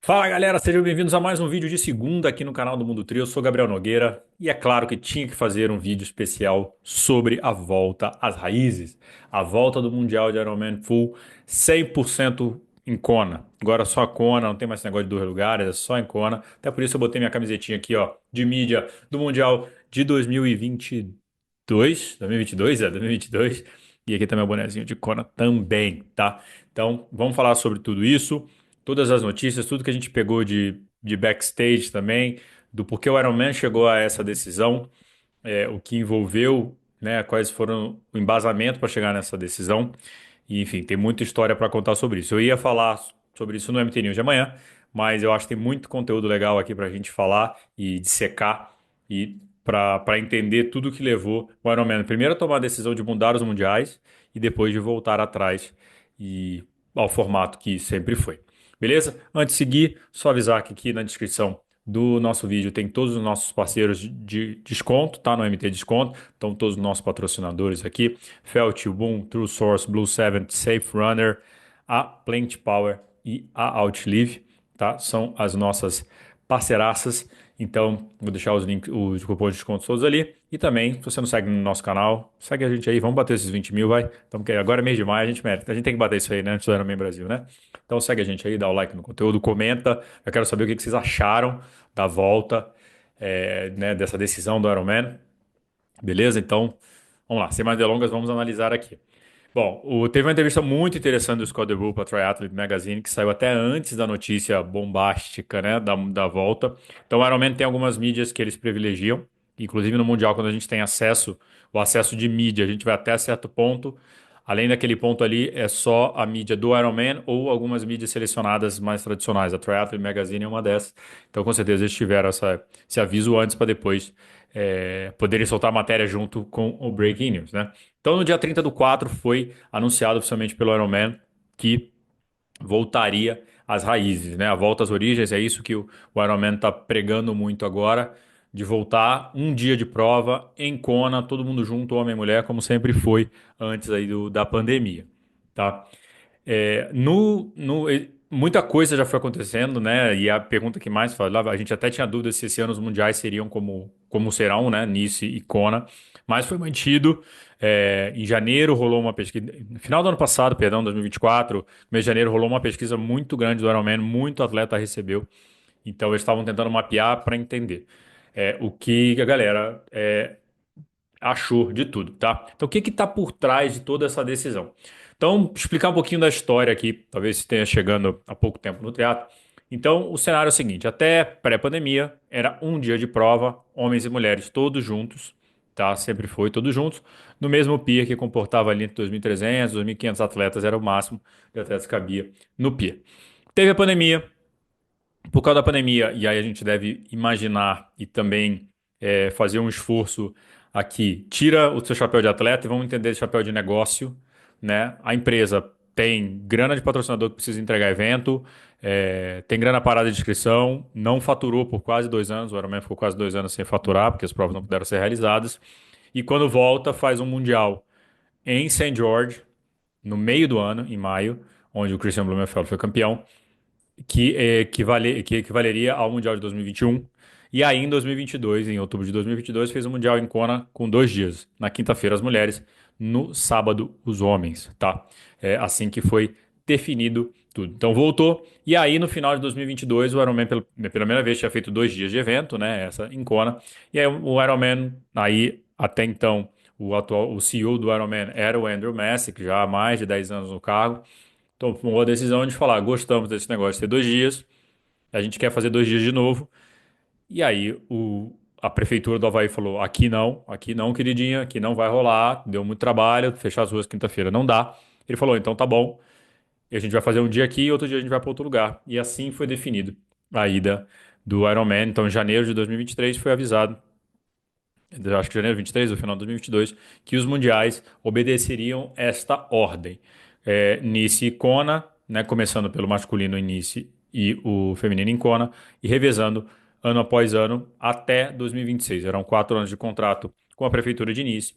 Fala galera, sejam bem-vindos a mais um vídeo de segunda aqui no canal do Mundo Trio. Eu sou Gabriel Nogueira e é claro que tinha que fazer um vídeo especial sobre a volta às raízes, a volta do Mundial de Ironman Full 100% em Kona. Agora só Kona, não tem mais esse negócio de dois lugares, é só em Kona. Até por isso eu botei minha camisetinha aqui, ó, de mídia do Mundial de 2022, 2022, 2022. E aqui tá meu bonezinho de Kona também, tá? Então, vamos falar sobre tudo isso, todas as notícias, tudo que a gente pegou de backstage também, do porquê o Iron Man chegou a essa decisão, o que envolveu, né, quais foram o embasamento para chegar nessa decisão. E, enfim, tem muita história para contar sobre isso. Eu ia falar sobre isso no MT News de amanhã, mas eu acho que tem muito conteúdo legal aqui para a gente falar e dissecar e para entender tudo que levou o Iron Man primeiro a tomar a decisão de mudar os mundiais e depois de voltar atrás e ao formato que sempre foi. Beleza? Antes de seguir, só avisar que aqui na descrição do nosso vídeo tem todos os nossos parceiros de desconto, tá? No MT Desconto. Então, todos os nossos patrocinadores aqui: Felt, Boom, True Source, Blue Seven, Safe Runner, a Plant Power e a Outlive, tá? São as nossas parceiraças. Então, vou deixar os links, os cupons de desconto todos ali. E também, se você não segue no nosso canal, segue a gente aí. Vamos bater esses 20 mil, vai. Então, porque agora é mês de maio, a gente merece. A gente tem que bater isso aí, né? Antes do Ironman Brasil, né? Então, segue a gente aí, dá o like no conteúdo, comenta. Eu quero saber o que que vocês acharam da volta, né, dessa decisão do Ironman. Beleza? Então, vamos lá. Sem mais delongas, vamos analisar aqui. Bom, teve uma entrevista muito interessante do Scott DeBoer para Triathlete Magazine, que saiu até antes da notícia bombástica, né, da volta. Então, o Ironman tem algumas mídias que eles privilegiam, inclusive no Mundial, quando a gente tem acesso, o acesso de mídia, a gente vai até certo ponto. Além daquele ponto ali, é só a mídia do Ironman ou algumas mídias selecionadas mais tradicionais. A Triathlete Magazine é uma dessas. Então, com certeza, eles tiveram esse aviso antes para depois poderem soltar a matéria junto com o Breaking News, né? Então, no dia 30 do 4 foi anunciado oficialmente pelo Ironman que voltaria às raízes, né? A volta às origens, é isso que o Ironman está pregando muito agora, de voltar um dia de prova em Kona, todo mundo junto, homem e mulher, como sempre foi antes aí da pandemia, tá? Muita coisa já foi acontecendo, né? E a pergunta que mais falava, a gente até tinha dúvida se esse ano os mundiais seriam como serão, né? Nice e Kona, mas foi mantido. Em janeiro rolou uma pesquisa, no final do ano passado, perdão, 2024, mês de janeiro rolou uma pesquisa muito grande do Ironman, muito atleta recebeu. Então eles estavam tentando mapear para entender o que a galera achou de tudo, tá? Então, o que que está por trás de toda essa decisão? Então, explicar um pouquinho da história aqui, talvez esteja chegando há pouco tempo no teatro. Então, o cenário é o seguinte: até pré-pandemia, era um dia de prova, homens e mulheres todos juntos, tá? Sempre foi todos juntos, no mesmo pier que comportava ali entre 2.300 e 2.500 atletas, era o máximo de atletas que cabia no pier. Teve a pandemia, por causa da pandemia, e aí a gente deve imaginar e também fazer um esforço aqui. Tira o seu chapéu de atleta e vamos entender esse chapéu de negócio, né? A empresa tem grana de patrocinador que precisa entregar evento, tem grana parada de inscrição, não faturou por quase 2 anos, o Ironman ficou quase 2 anos sem faturar, porque as provas não puderam ser realizadas. E quando volta, faz um mundial em St. George, no meio do ano, em maio, onde o Christian Blumenfeld foi campeão que equivaleria ao Mundial de 2021. E aí, em 2022, em outubro de 2022, fez o Mundial em Kona com 2 dias. Na quinta-feira, as mulheres, no sábado, os homens, tá? É assim que foi definido tudo. Então, voltou. E aí, no final de 2022, o Ironman, pela primeira vez, tinha feito 2 dias de evento, né? Essa em Kona. E aí, o Ironman, aí, até então, o CEO do Ironman era o Andrew Messick, já há mais de 10 anos no cargo. Então, tomou a decisão de falar: gostamos desse negócio de ter 2 dias, a gente quer fazer 2 dias de novo. E aí a prefeitura do Avaí falou: aqui não, queridinha, aqui não vai rolar, deu muito trabalho, fechar as ruas quinta-feira não dá. Ele falou: então tá bom, e a gente vai fazer um dia aqui e outro dia a gente vai para outro lugar. E assim foi definido a ida do Ironman. Então, em janeiro de 2023 foi avisado, eu acho que janeiro de 23, no final de 2022, que os mundiais obedeceriam esta ordem. Nice e Kona, né, começando pelo masculino em Nice e o feminino em Kona, e revezando ano após ano até 2026. Eram 4 anos de contrato com a prefeitura de Nice,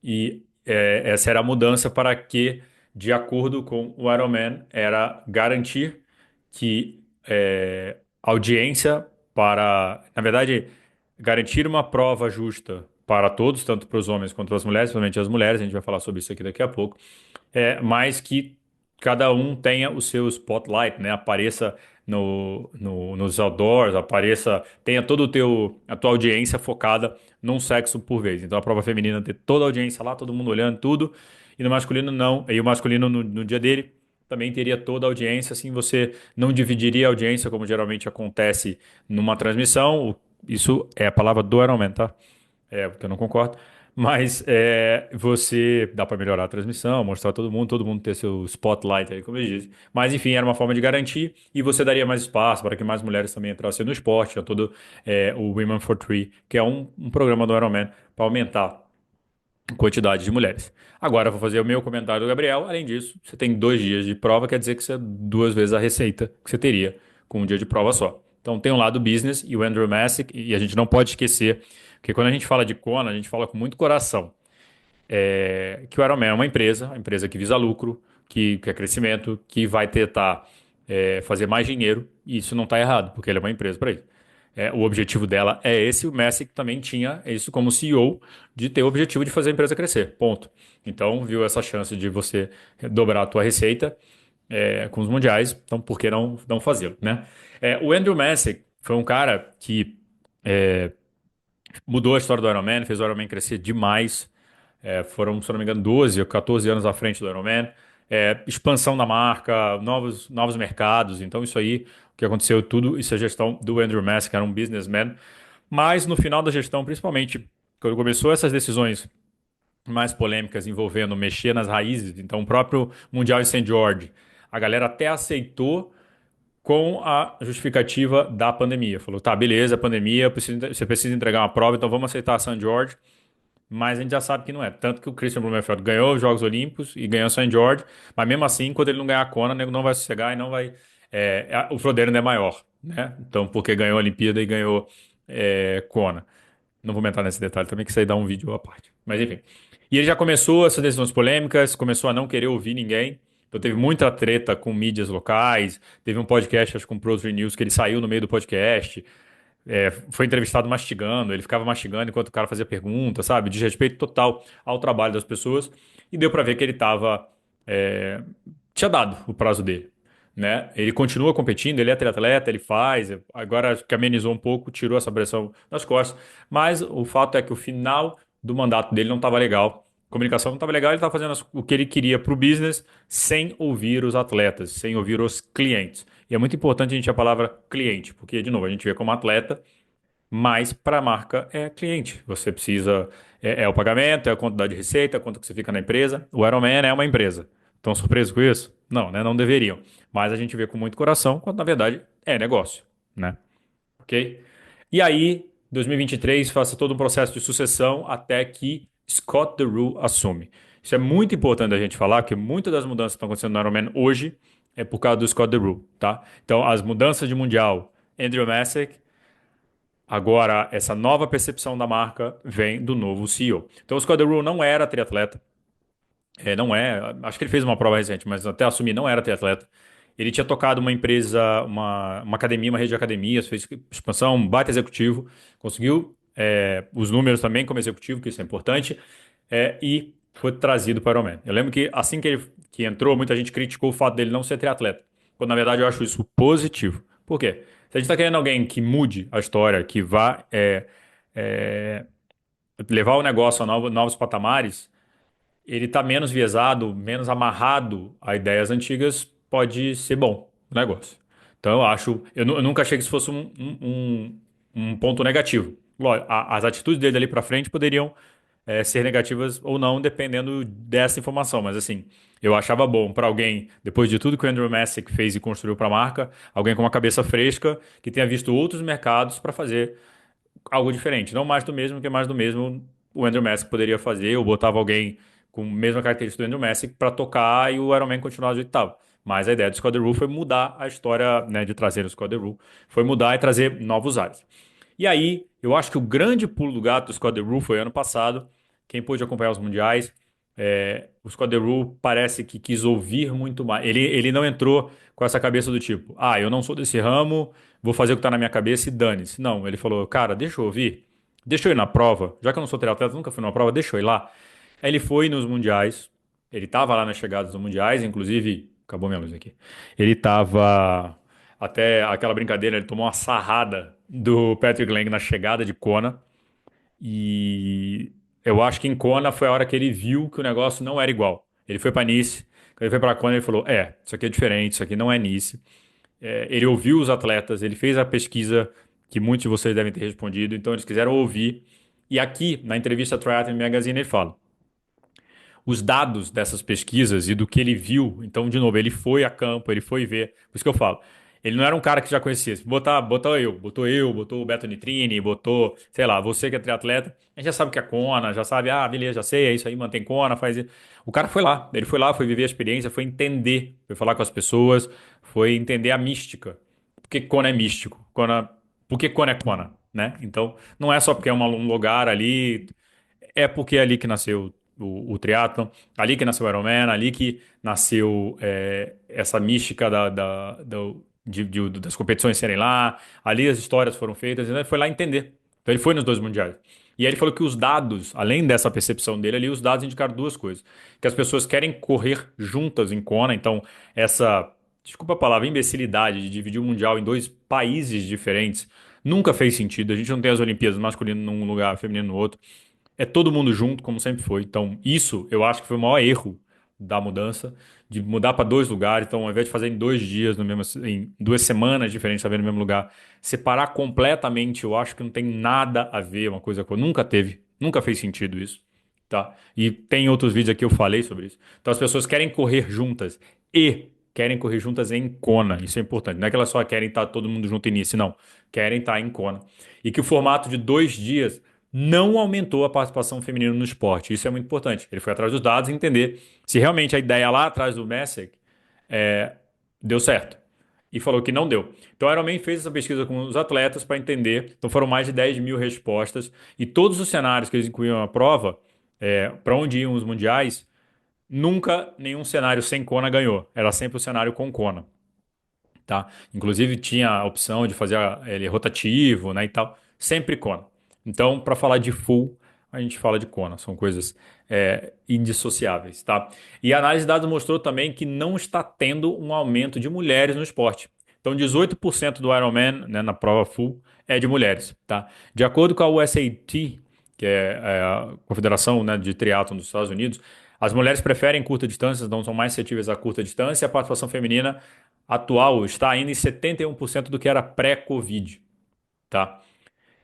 e essa era a mudança para que, de acordo com o Ironman, era garantir que audiência para, na verdade, garantir uma prova justa para todos, tanto para os homens quanto para as mulheres, principalmente as mulheres, a gente vai falar sobre isso aqui daqui a pouco, mas que cada um tenha o seu spotlight, né? Apareça nos outdoors, apareça, tenha todo a tua audiência focada num sexo por vez. Então a prova feminina ter toda a audiência lá, todo mundo olhando tudo, e no masculino não. E o masculino no dia dele também teria toda a audiência, assim você não dividiria a audiência como geralmente acontece numa transmissão. Isso é a palavra do Iron Man, tá? Porque eu não concordo. Mas você dá para melhorar a transmissão, mostrar todo mundo ter seu spotlight aí, como eu disse. Mas enfim, era uma forma de garantir e você daria mais espaço para que mais mulheres também entrassem no esporte. Tinha todo o Women for Three, que é um programa do Ironman para aumentar quantidade de mulheres. Agora eu vou fazer o meu comentário do Gabriel. Além disso, você tem 2 dias de prova, quer dizer que você é 2 vezes a receita que você teria com um dia de prova só. Então tem um lado business e o Andrew Messick, e a gente não pode esquecer, porque quando a gente fala de Kona, a gente fala com muito coração, que o Ironman é uma empresa que visa lucro, que quer crescimento, que vai tentar fazer mais dinheiro, e isso não está errado, porque ele é uma empresa para isso. O objetivo dela é esse, o Messi também tinha isso como CEO, de ter o objetivo de fazer a empresa crescer, ponto. Então, viu essa chance de você dobrar a tua receita com os mundiais, então por que não fazê-lo, né? O Andrew Messick foi um cara que mudou a história do Ironman, fez o Ironman crescer demais. Foram, se eu não me engano, 12 ou 14 anos à frente do Ironman. Expansão da marca, novos mercados. Então, isso aí, o que aconteceu, tudo isso é gestão do Andrew Messick, que era um businessman. Mas no final da gestão, principalmente, quando começou essas decisões mais polêmicas envolvendo mexer nas raízes, então o próprio Mundial em St. George, a galera até aceitou com a justificativa da pandemia. Falou, tá, beleza, pandemia, você precisa entregar uma prova, então vamos aceitar a St. George, mas a gente já sabe que não é. Tanto que o Christian Blumenfeld ganhou os Jogos Olímpicos e ganhou St. George, mas mesmo assim, quando ele não ganhar a Kona, o nego não vai sossegar e não vai. O Frodeiro ainda é maior, né? Então, porque ganhou a Olimpíada e ganhou Kona. Não vou entrar nesse detalhe também, que isso aí dá um vídeo à parte. Mas enfim. E ele já começou essas decisões polêmicas, começou a não querer ouvir ninguém. Então teve muita treta com mídias locais. Teve um podcast, acho que com o Pro 3 News, que ele saiu no meio do podcast. Foi entrevistado mastigando, ele ficava mastigando enquanto o cara fazia pergunta, sabe? Desrespeito total ao trabalho das pessoas. E deu pra ver que ele tava. Tinha dado o prazo dele, né? Ele continua competindo, ele é triatleta, ele faz. Agora que amenizou um pouco, tirou essa pressão das costas. Mas o fato é que o final do mandato dele não estava legal. A comunicação não estava legal, ele estava fazendo o que ele queria para o business sem ouvir os atletas, sem ouvir os clientes. E é muito importante a gente a palavra cliente, porque, de novo, a gente vê como atleta, mas para a marca é cliente. Você precisa. É o pagamento, é a quantidade de receita, quanto que você fica na empresa. O Ironman é uma empresa. Estão surpresos com isso? Não, né? Não deveriam. Mas a gente vê com muito coração, quando na verdade é negócio, né? Ok? E aí, 2023, faça todo um processo de sucessão até que Scott DeRue assume. Isso é muito importante a gente falar, porque muitas das mudanças que estão acontecendo no Ironman hoje é por causa do Scott DeRue, tá? Então, as mudanças de mundial, Andrew Messick. Agora, essa nova percepção da marca vem do novo CEO. Então, o Scott DeRue não era triatleta, não é, acho que ele fez uma prova recente, mas até assumir não era triatleta. Ele tinha tocado uma empresa, uma academia, uma rede de academias, fez expansão, um baita executivo, conseguiu os números também como executivo, que isso é importante, e foi trazido para o Ironman. Eu lembro que assim que ele que entrou, muita gente criticou o fato dele não ser triatleta, quando na verdade eu acho isso positivo. Por quê? Se a gente está querendo alguém que mude a história, que vá é, levar o negócio a novos patamares, ele tá menos viesado, menos amarrado a ideias antigas, pode ser bom o negócio. Então eu acho, eu nunca achei que isso fosse um ponto negativo. Lógico, as atitudes dele ali para frente poderiam ser negativas ou não, dependendo dessa informação. Mas assim, eu achava bom para alguém, depois de tudo que o Andrew Messick fez e construiu para a marca, alguém com uma cabeça fresca, que tenha visto outros mercados para fazer algo diferente. Não mais do mesmo, que mais do mesmo o Andrew Messick poderia fazer, ou botava alguém com a mesma característica do Andrew Messick para tocar e o Iron Man continuar do jeito que estava. Mas a ideia do Scott DeRue foi mudar a história, né, de trazer o Scott DeRue, foi mudar e trazer novos ares. E aí, eu acho que o grande pulo do gato do Scott DeRue foi ano passado, quem pôde acompanhar os mundiais, o Scott DeRue parece que quis ouvir muito mais. Ele não entrou com essa cabeça do tipo, eu não sou desse ramo, vou fazer o que tá na minha cabeça e dane-se. Não, ele falou, cara, deixa eu ouvir, deixa eu ir na prova, já que eu não sou triatleta, nunca fui numa prova, deixa eu ir lá. Aí ele foi nos mundiais, ele tava lá nas chegadas dos mundiais, inclusive, acabou minha luz aqui. Ele tava até aquela brincadeira, ele tomou uma sarrada do Patrick Lang na chegada de Kona. E eu acho que em Kona foi a hora que ele viu que o negócio não era igual. Ele foi para Nice, quando ele foi para Kona, ele falou: isso aqui é diferente, isso aqui não é Nice. Ele ouviu os atletas, ele fez a pesquisa que muitos de vocês devem ter respondido, então eles quiseram ouvir. E aqui, na entrevista Triathlon Magazine, ele fala: os dados dessas pesquisas e do que ele viu. Então, de novo, ele foi a campo, ele foi ver. Por isso que eu falo. Ele não era um cara que já conhecia. Se botou o Beto Nitrini, botou, sei lá, você que é triatleta, a gente já sabe o que é Kona, já sabe, beleza, já sei, é isso aí, mantém Kona, faz isso. O cara foi lá, ele foi lá, foi viver a experiência, foi entender, foi falar com as pessoas, foi entender a mística. Por que Kona é místico? Por que Kona é Kona, né? Então, não é só porque é um lugar ali, é porque é ali que nasceu o triatlon, ali que nasceu o Ironman, ali que nasceu essa mística das competições serem lá, ali as histórias foram feitas, então ele foi lá entender. Então ele foi nos dois mundiais. E aí ele falou que os dados, além dessa percepção dele ali, os dados indicaram duas coisas. Que as pessoas querem correr juntas em Kona, então essa, desculpa a palavra, imbecilidade de dividir o mundial em dois países diferentes nunca fez sentido. A gente não tem as Olimpíadas masculino num lugar, feminino no outro. É todo mundo junto, como sempre foi. Então, isso eu acho que foi o maior erro da mudança, de mudar para dois lugares. Então, ao invés de fazer em 2 dias, no mesmo, em 2 semanas diferentes, estar no mesmo lugar, separar completamente, eu acho que não tem nada a ver uma coisa com. Nunca teve, nunca fez sentido isso. Tá? E tem outros vídeos aqui que eu falei sobre isso. Então, as pessoas querem correr juntas e querem correr juntas em Kona. Isso é importante. Não é que elas só querem estar todo mundo junto início, não. Querem estar em Kona. E que o formato de 2 dias não aumentou a participação feminina no esporte. Isso é muito importante. Ele foi atrás dos dados e entender se realmente a ideia lá atrás do Messick deu certo. E falou que não deu. Então, a Ironman fez essa pesquisa com os atletas para entender. Então, foram mais de 10 mil respostas. E todos os cenários que eles incluíam na prova, para onde iam os mundiais, nunca nenhum cenário sem Kona ganhou. Era sempre o cenário com Kona, tá? Inclusive tinha a opção de fazer ele rotativo, né, e tal. Sempre Kona. Então, para falar de full, a gente fala de Kona. São coisas indissociáveis, tá? E a análise de dados mostrou também que não está tendo um aumento de mulheres no esporte. Então, 18% do Ironman, né, na prova full é de mulheres, tá? De acordo com a USAT, que é a Confederação, né, de Triatlon dos Estados Unidos, as mulheres preferem curta distância, não são mais receptivas à curta distância, e a participação feminina atual está ainda em 71% do que era pré-Covid, tá?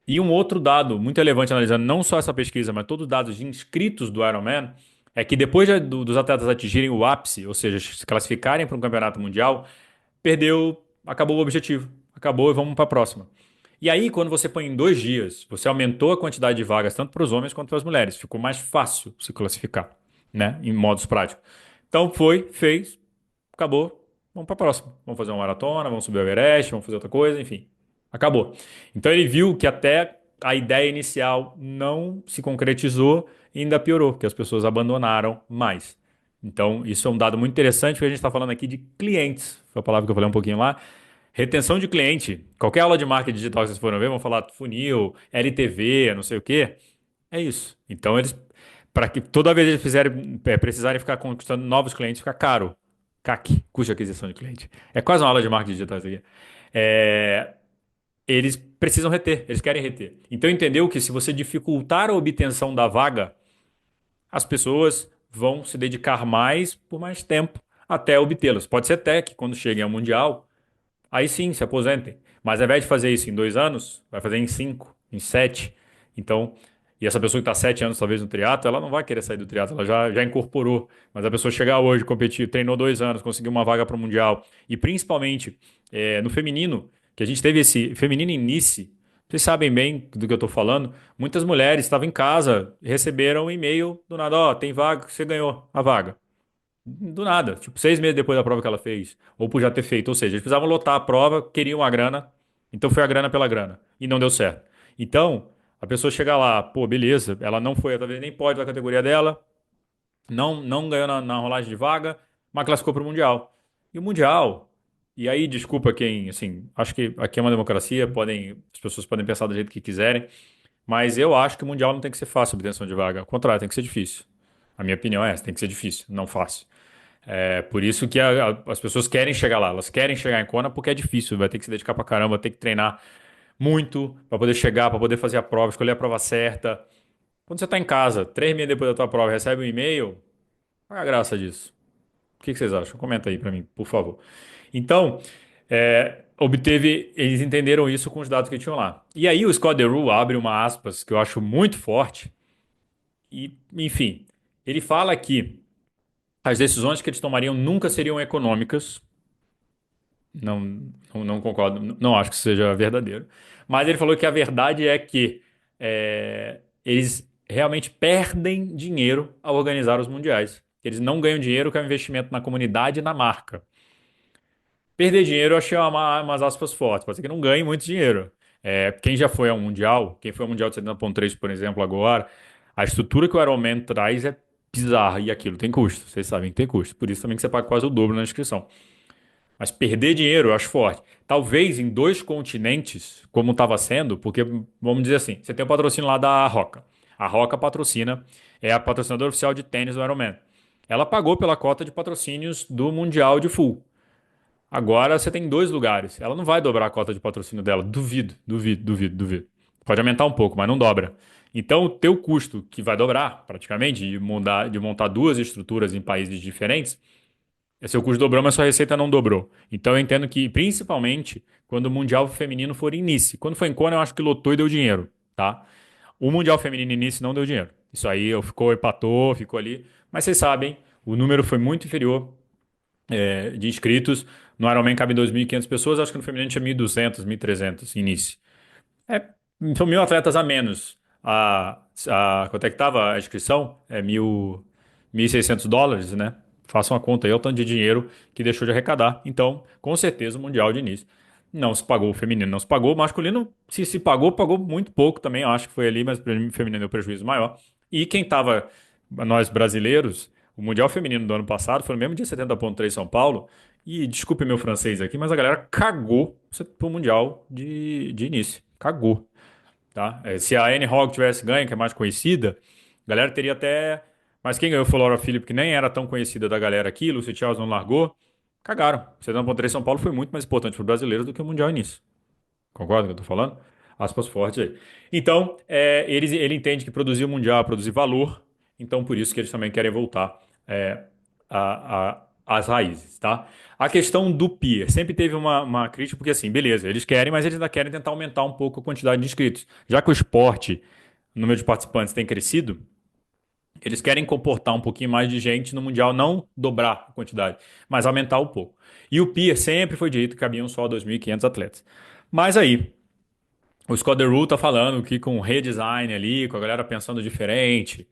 E um outro dado muito relevante analisando não só essa pesquisa, mas todos os dados de inscritos do Ironman, é que depois dos atletas atingirem o ápice, ou seja, se classificarem para um campeonato mundial, acabou o objetivo, acabou e vamos para a próxima. E aí, quando você põe em 2 dias, você aumentou a quantidade de vagas tanto para os homens quanto para as mulheres, ficou mais fácil se classificar, né, em modos práticos. Então foi, fez, acabou, vamos para a próxima. Vamos fazer uma maratona, vamos subir o Everest, vamos fazer outra coisa, enfim. Acabou. Então ele viu que até a ideia inicial não se concretizou e ainda piorou, que as pessoas abandonaram mais. Então, isso é um dado muito interessante, porque a gente está falando aqui de clientes. Foi a palavra que eu falei um pouquinho lá. Retenção de cliente. Qualquer aula de marketing digital que vocês forem ver, vão falar funil, LTV, não sei o quê. É isso. Então, eles, para que toda vez eles precisarem ficar conquistando novos clientes, fica caro. CAC, custo de aquisição de cliente. É quase uma aula de marketing digital isso aqui. É, eles precisam reter, eles querem reter. Então entendeu que se você dificultar a obtenção da vaga, as pessoas vão se dedicar mais por mais tempo até obtê-los. Pode ser até que quando cheguem ao Mundial, aí sim se aposentem. Mas ao invés de fazer isso em 2 anos, vai fazer em 5, em 7. Então, e essa pessoa que está 7 anos talvez no triatlo, ela não vai querer sair do triatlo, ela já incorporou. Mas a pessoa chegar hoje, competir, treinou 2 anos, conseguiu uma vaga para o Mundial. E principalmente no feminino, que a gente teve esse feminino em Nice, vocês sabem bem do que eu estou falando. Muitas mulheres estavam em casa, receberam um e-mail do nada, ó, tem vaga, você ganhou a vaga. Do nada, tipo, 6 meses depois da prova que ela fez, ou por já ter feito. Ou seja, eles precisavam lotar a prova, queriam a grana, então foi a grana pela grana, e não deu certo. Então, a pessoa chega lá, pô, beleza, ela não foi, talvez nem pode da categoria dela, não ganhou na rolagem de vaga, mas classificou para o Mundial. E o Mundial, e aí, desculpa quem, assim, acho que aqui é uma democracia, as pessoas podem pensar do jeito que quiserem, mas eu acho que o Mundial não tem que ser fácil a obtenção de vaga. Ao contrário, tem que ser difícil. A minha opinião é essa, tem que ser difícil, não fácil. É por isso que as pessoas querem chegar lá, elas querem chegar em Kona porque é difícil, vai ter que se dedicar pra caramba, vai ter que treinar muito para poder chegar, para poder fazer a prova, escolher a prova certa. Quando você tá em casa, 3 meses depois da tua prova, recebe um e-mail, qual é a graça disso? O que vocês acham? Comenta aí pra mim, por favor. Então, eles entenderam isso com os dados que tinham lá. E aí o Scott DeRue abre uma aspas que eu acho muito forte e, enfim, ele fala que as decisões que eles tomariam nunca seriam econômicas. Não, não concordo, não acho que seja verdadeiro. Mas ele falou que a verdade é que eles realmente perdem dinheiro ao organizar os mundiais. Eles não ganham dinheiro com o investimento na comunidade e na marca. Perder dinheiro eu achei umas aspas fortes. Pode ser que não ganhe muito dinheiro. Quem já foi ao Mundial, quem foi ao Mundial de 70.3, por exemplo, agora, a estrutura que o Ironman traz é bizarra. E aquilo tem custo. Vocês sabem que tem custo. Por isso também que você paga quase o dobro na inscrição. Mas perder dinheiro eu acho forte. Talvez em dois continentes, como estava sendo, porque, vamos dizer assim, você tem o patrocínio lá da Roca. A Roca patrocina, é a patrocinadora oficial de tênis do Ironman. Ela pagou pela cota de patrocínios do Mundial de Full. Agora você tem dois lugares. Ela não vai dobrar a cota de patrocínio dela. Duvido, duvido, duvido, duvido. Pode aumentar um pouco, mas não dobra. Então, o teu custo, que vai dobrar praticamente, de montar duas estruturas em países diferentes, seu custo dobrou, mas sua receita não dobrou. Então, eu entendo que, principalmente, quando o Mundial Feminino for em Nice. Quando foi em Kona, eu acho que lotou e deu dinheiro, tá? O Mundial Feminino em Nice não deu dinheiro. Isso aí empatou, ficou ali. Mas vocês sabem, o número foi muito inferior de inscritos. No Ironman cabe 2.500 pessoas, acho que no feminino tinha 1.200, 1.300 início. É, são 1.000 atletas a menos. Quanto é que estava a inscrição? $1.600, né? Façam a conta aí, é o tanto de dinheiro que deixou de arrecadar. Então, com certeza, o Mundial de início. Não se pagou o feminino, não se pagou. O masculino, se pagou, pagou muito pouco também. Eu acho que foi ali, mas o feminino deu prejuízo maior. E quem estava, nós brasileiros, o Mundial Feminino do ano passado foi no mesmo dia 70.3 São Paulo. E desculpe meu francês aqui, mas a galera cagou pro Mundial de início. Cagou, tá? Se a Anne Hogg tivesse ganho, que é mais conhecida, a galera teria até. Mas quem ganhou foi a Laura Philipp, que nem era tão conhecida da galera aqui, Lucy Charles não largou. Cagaram. O 70.3 São Paulo foi muito mais importante para os brasileiros do que o Mundial início. Concorda com o que eu tô falando? Aspas fortes aí. Então, ele entende que produzir o Mundial é produzir valor, então por isso que eles também querem voltar às raízes, tá? A questão do peer, sempre teve uma crítica, porque assim, beleza, eles querem, mas eles ainda querem tentar aumentar um pouco a quantidade de inscritos. Já que o esporte, o número de participantes tem crescido, eles querem comportar um pouquinho mais de gente no Mundial, não dobrar a quantidade, mas aumentar um pouco. E o peer sempre foi dito que cabiam só 2.500 atletas. Mas aí, o Scott DeRue tá falando que com redesign ali, com a galera pensando diferente,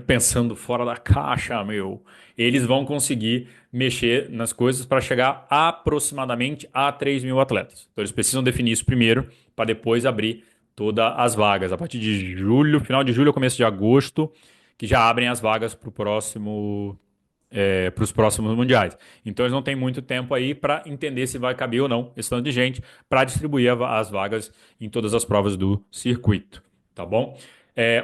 pensando fora da caixa, meu, eles vão conseguir mexer nas coisas para chegar aproximadamente a 3.000 atletas. Então eles precisam definir isso primeiro, para depois abrir todas as vagas. A partir de julho, final de julho ou começo de agosto, que já abrem as vagas para os próximos mundiais. Então eles não têm muito tempo aí para entender se vai caber ou não esse tanto de gente para distribuir as vagas em todas as provas do circuito, tá bom?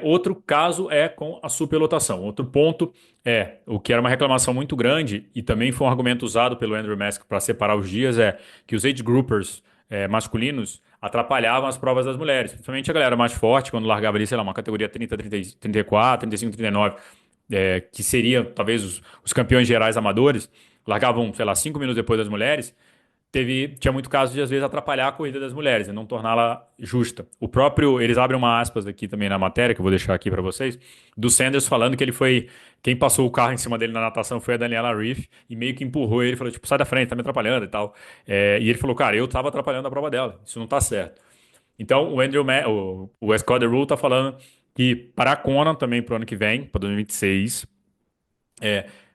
Outro caso é com a superlotação. Outro ponto é o que era uma reclamação muito grande e também foi um argumento usado pelo Andrew Mask para separar os dias é que os age groupers masculinos atrapalhavam as provas das mulheres, principalmente a galera mais forte quando largava ali, sei lá, uma categoria 30, 30, 34, 35, 39 que seriam talvez os campeões gerais amadores, largavam, sei lá, 5 minutos depois das mulheres, tinha muito caso de às vezes atrapalhar a corrida das mulheres e não torná-la justa. Eles abrem uma aspas aqui também na matéria, que eu vou deixar aqui para vocês, do Sanders falando que quem passou o carro em cima dele na natação foi a Daniela Riff e meio que empurrou ele, falou tipo, sai da frente, tá me atrapalhando e tal. E ele falou, cara, eu tava atrapalhando a prova dela, isso não tá certo. Então, o Scott DeRue está falando que para a Kona também para o ano que vem, para 2026,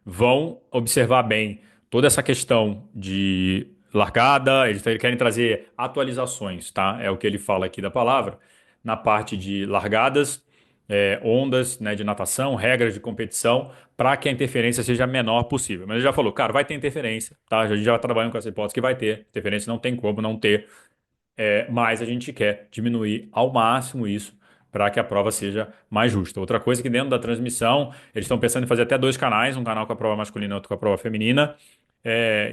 vão observar bem toda essa questão de largada, eles querem trazer atualizações, tá? É o que ele fala aqui da palavra, na parte de largadas, ondas, né, de natação, regras de competição, para que a interferência seja a menor possível. Mas ele já falou, cara, vai ter interferência, tá? A gente já trabalhando com essa hipótese que vai ter interferência, não tem como não ter, mas a gente quer diminuir ao máximo isso para que a prova seja mais justa. Outra coisa é que dentro da transmissão, eles estão pensando em fazer até dois canais, um canal com a prova masculina e outro com a prova feminina.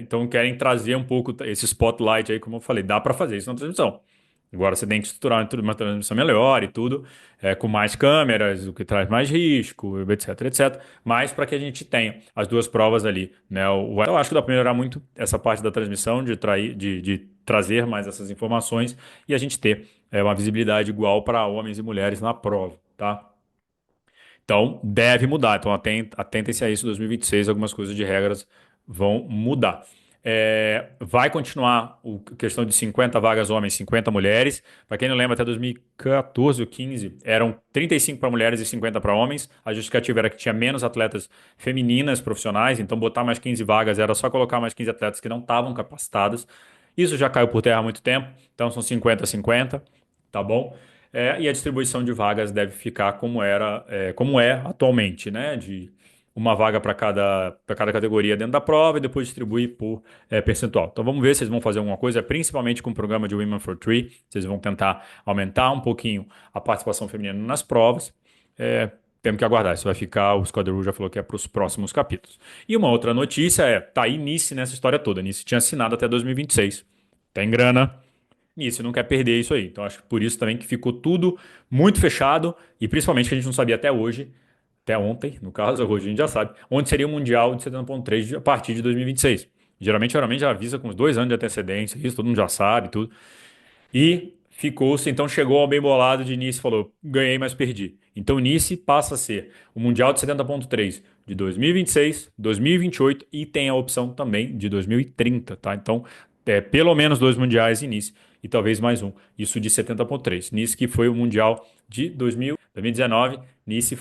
Então querem trazer um pouco esse spotlight aí, como eu falei, dá para fazer isso na transmissão. Agora você tem que estruturar uma transmissão melhor e tudo, com mais câmeras, o que traz mais risco, etc, etc. Mas para que a gente tenha as duas provas ali, né? Eu acho que dá para melhorar muito essa parte da transmissão, de trazer mais essas informações e a gente ter uma visibilidade igual para homens e mulheres na prova, tá? Então, deve mudar. Então, atentem-se a isso. 2026, algumas coisas de regras vão mudar. Vai continuar a questão de 50 vagas homens, 50 mulheres. Para quem não lembra, até 2014 ou 15 eram 35 para mulheres e 50 para homens. A justificativa era que tinha menos atletas femininas profissionais, então botar mais 15 vagas era só colocar mais 15 atletas que não estavam capacitadas. Isso já caiu por terra há muito tempo, então são 50-50, tá bom? E a distribuição de vagas deve ficar como é atualmente, né? De uma vaga para cada categoria dentro da prova e depois distribuir por percentual. Então vamos ver se eles vão fazer alguma coisa, principalmente com o programa de Women for Three. Vocês vão tentar aumentar um pouquinho a participação feminina nas provas. Temos que aguardar. Isso vai ficar, o Scott Rule já falou que é para os próximos capítulos. E uma outra notícia tá aí Nice nessa história toda. Nice tinha assinado até 2026. Tem grana nisso, não quer perder isso aí. Então acho que por isso também que ficou tudo muito fechado e principalmente que a gente não sabia até hoje, até ontem, no caso, hoje a gente já sabe, onde seria o Mundial de 70.3 a partir de 2026. Geralmente já avisa com uns 2 anos de antecedência, isso todo mundo já sabe, tudo. E ficou-se, então chegou ao bem bolado de Nice e falou: ganhei, mas perdi. Então Nice passa a ser o Mundial de 70.3 de 2026, 2028 e tem a opção também de 2030, tá? Então, pelo menos dois mundiais em Nice e talvez mais um. Isso de 70.3. Nice que foi o Mundial de 2019, Nice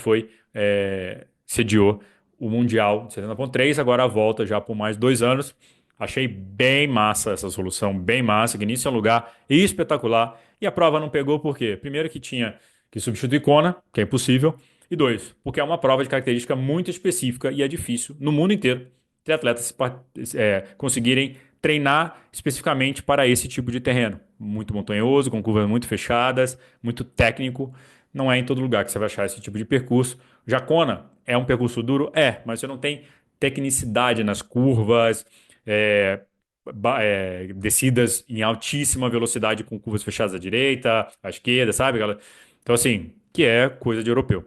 sediou o Mundial de 70.3, agora volta já por mais 2 anos. Achei bem massa essa solução, bem massa, que Nice é um lugar espetacular. E a prova não pegou por quê? Primeiro que tinha que substituir Kona, que é impossível. E dois, porque é uma prova de característica muito específica e é difícil no mundo inteiro ter atletas conseguirem treinar especificamente para esse tipo de terreno. Muito montanhoso, com curvas muito fechadas, muito técnico. Não é em todo lugar que você vai achar esse tipo de percurso. Já Kona é um percurso duro? Mas você não tem tecnicidade nas curvas, é, descidas em altíssima velocidade com curvas fechadas à direita, à esquerda, sabe? Então, assim, que é coisa de europeu.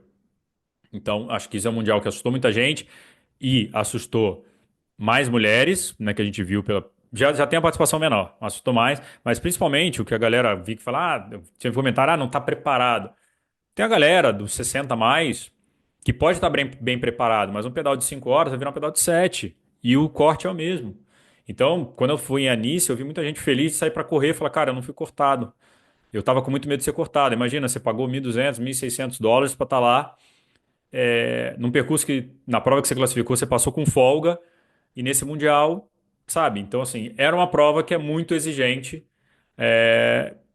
Então, acho que isso é um mundial que assustou muita gente e assustou mais mulheres, né, que a gente viu pela. Já tem a participação menor, assustou mais, mas principalmente o que a galera viu que fala, tinha comentário, não tá preparado. Tem a galera dos 60 a mais que pode estar bem preparado, mas um pedal de 5 horas vai virar um pedal de 7 e o corte é o mesmo. Então, quando eu fui em Anice, eu vi muita gente feliz de sair para correr e falar, cara, eu não fui cortado. Eu tava com muito medo de ser cortado. Imagina, você pagou 1.200, US$ 1.600 para estar lá, num percurso que, na prova que você classificou, você passou com folga, e nesse Mundial, sabe? Então, assim, era uma prova que é muito exigente,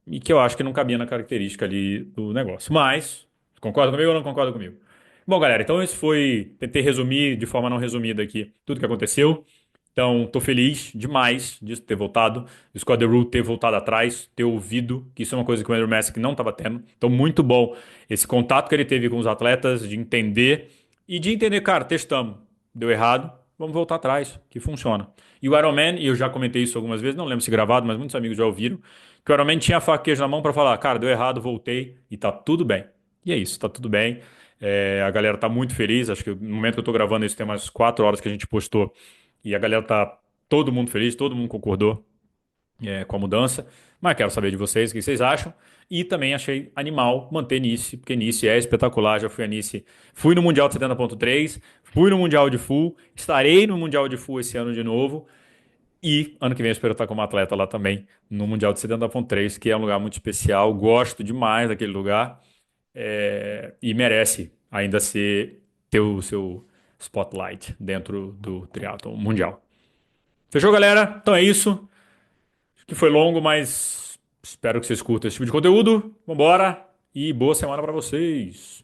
e que eu acho que não cabia na característica ali do negócio. Mas, concorda comigo ou não concorda comigo? Bom, galera, então esse foi. Tentei resumir de forma não resumida aqui tudo que aconteceu. Então, tô feliz demais disso ter voltado, do Scott Rule ter voltado atrás, ter ouvido, que isso é uma coisa que o Andrew Messick não estava tendo. Então, muito bom esse contato que ele teve com os atletas, de entender, cara, testamos, deu errado, vamos voltar atrás, que funciona. E o Ironman, e eu já comentei isso algumas vezes, não lembro se gravado, mas muitos amigos já ouviram, que o Ironman tinha a faca e queijo na mão para falar, cara, deu errado, voltei e tá tudo bem. E é isso, tá tudo bem. A galera tá muito feliz, acho que no momento que eu tô gravando isso tem umas 4 horas que a gente postou e a galera tá todo mundo feliz, todo mundo concordou com a mudança. Mas quero saber de vocês o que vocês acham. E também achei animal manter Nice, porque Nice é espetacular. Já fui a Nice, fui no Mundial de 70.3, fui no Mundial de Full, estarei no Mundial de Full esse ano de novo. E ano que vem eu espero estar como atleta lá também, no Mundial de 70.3, que é um lugar muito especial. Gosto demais daquele lugar. E merece ainda ter o seu spotlight dentro do triatlon mundial. Fechou, galera? Então é isso. Acho que foi longo, mas espero que vocês curtam esse tipo de conteúdo. Vambora e boa semana para vocês.